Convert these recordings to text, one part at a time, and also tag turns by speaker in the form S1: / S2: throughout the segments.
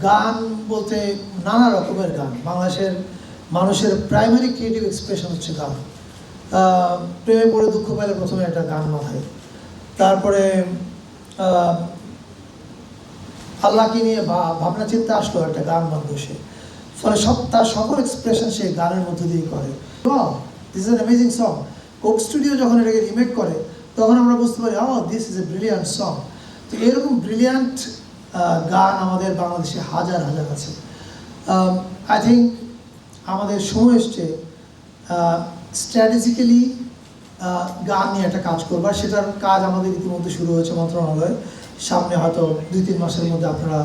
S1: গান বলতে নানা রকমের গান, বাংলাদেশের মানুষের প্রাইমারি ক্রিয়েটিভ এক্সপ্রেশন হচ্ছে গান। প্রেমে পড়ে দুঃখ পেলে প্রথমে একটা গান মাথায়, তারপরে আল্লাহকে নিয়ে ভাবনা চিন্তা আসলো, একটা গান বাঁধলো সে। ফলে তার সকল এক্সপ্রেশন সে গানের মধ্যে দিয়ে করে। This is an amazing song. Coke studio যখন এটাকে রিমেক করে তখন আমরা বুঝতে পারি this is a brilliant song. তো এরকম ব্রিলিয়ান্ট গান আমাদের বাংলাদেশে হাজার হাজার আছে। আই থিঙ্ক আমাদের সময় এসছে স্ট্র্যাটেজিক্যালি গান নিয়ে একটা কাজ করবার। সেটার কাজ আমাদের ইতিমধ্যে শুরু হয়েছে মন্ত্রণালয়ে। সামনে হয়তো 2-3 মাসের মধ্যে আপনারা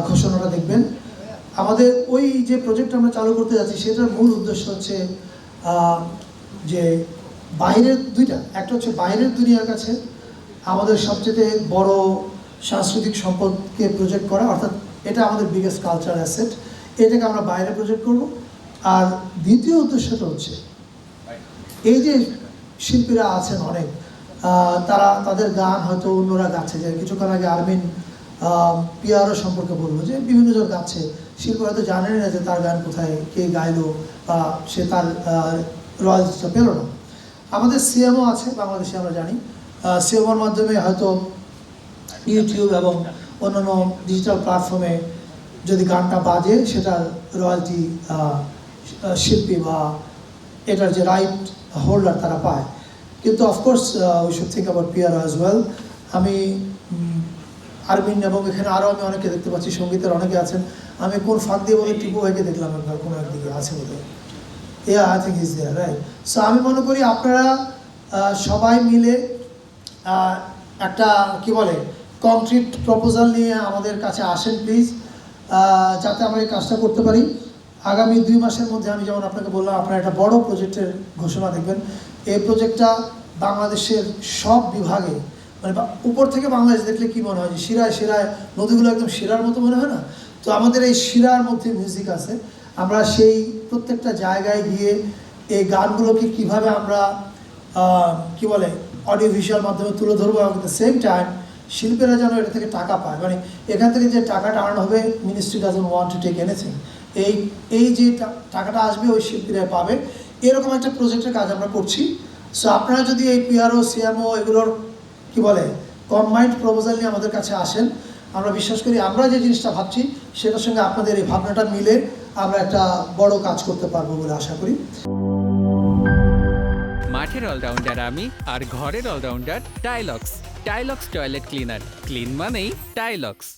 S1: ঘোষণাটা দেখবেন। আমাদের ওই যে প্রজেক্ট আমরা চালু করতে যাচ্ছি সেটার মূল উদ্দেশ্য হচ্ছে যে বাইরের দুইটা, একটা হচ্ছে বাইরের দুনিয়ার কাছে আমাদের সবচেয়ে বড় সাংস্কৃতিক সম্পদকে প্রজেক্ট করা, অর্থাৎ এটা আমাদের বিগেস্ট কালচার অ্যাসেট, এটাকে আমরা বাইরে প্রজেক্ট করব। আর দ্বিতীয় উদ্দেশ্যটা হচ্ছে এই যে শিল্পীরা আছেন অনেক, তাদের গান হয়তো অন্যরা গাচ্ছে। যে কিছুক্ষণ আগে আরমিন পিয়ারো সম্পর্কে বলবো, যে বিভিন্ন জন গাচ্ছে, শিল্পী হয়তো জানেনই না যে তার গান কোথায় কে গাইলো বা সে তার রয়্যালটিটা পেল না। আমাদের সিএমও আছে বাংলাদেশে, আমরা জানি। সিএমওর মাধ্যমে হয়তো ইউটিউব এবং অন্যান্য ডিজিটাল প্ল্যাটফর্মে যদি গানটা বাজে সেটার রয়্যালটি শিল্পী বা এটার যে রাইট হোল্ডার তারা পায়। কিন্তু of course we should think about পিয়ারো অ্যাজ ওয়েল। আমি আরমিন এবং এখানে আরও আমি অনেকে দেখতে পাচ্ছি, সঙ্গীতের অনেকে আছেন। আমি কোন ফাঁক দিয়ে বলে টিপু ভাইকে দেখলাম একবার কোনো একদিকে আছে বলে, I think is there, right. So আমি মনে করি আপনারা সবাই মিলে একটা কি বলে কংক্রিট প্রপোজাল নিয়ে আমাদের কাছে আসেন প্লিজ, যাতে আমরা এই কাজটা করতে পারি। আগামী 2 মাসের মধ্যে আমি যেমন আপনাকে বললাম, আপনারা একটা বড় প্রজেক্টের ঘোষণা দেখবেন। এই প্রজেক্টটা বাংলাদেশের সব বিভাগে, মানে উপর থেকে বাংলাদেশ দেখলে কি মনে হয় যে শিরায় শিরায় নদীগুলো একদম শিরার মতো মনে হয় না? তো আমাদের এই শিরার মধ্যে মিউজিক আছে। আমরা সেই প্রত্যেকটা জায়গায় গিয়ে এই গানগুলোকে কিভাবে আমরা কি বলে অডিও ভিজুয়াল মাধ্যমে তুলে ধরবো, এবং দ্য সেম টাইম শিল্পীরা যেন এটা থেকে টাকা পায়। মানে এখান থেকে যে টাকাটা আর্ন হবে, ministry doesn't want to take anything. এই যে টাকাটা আসবে ওই শিল্পীরা পাবে, এরকম একটা প্রজেক্টের কাজ আমরা করছি। সো আপনারা যদি এই পিআরও সিএমও এগুলোর কি বলে কম্বাইন্ড প্রপোজাল নিয়ে আমাদের কাছে আসেন, আমরা বিশ্বাস করি আমরা যে জিনিসটা ভাবছি সেটার সঙ্গে আপনাদের এই ভাবনাটা মিলে আমরা একটা বড় কাজ করতে পারবো বলে আশা করি।
S2: মাঠের অলরাউন্ডার আমি, আর ঘরের allrounder Tilex. Tilex toilet cleaner, clean মানেই টাইলক্স।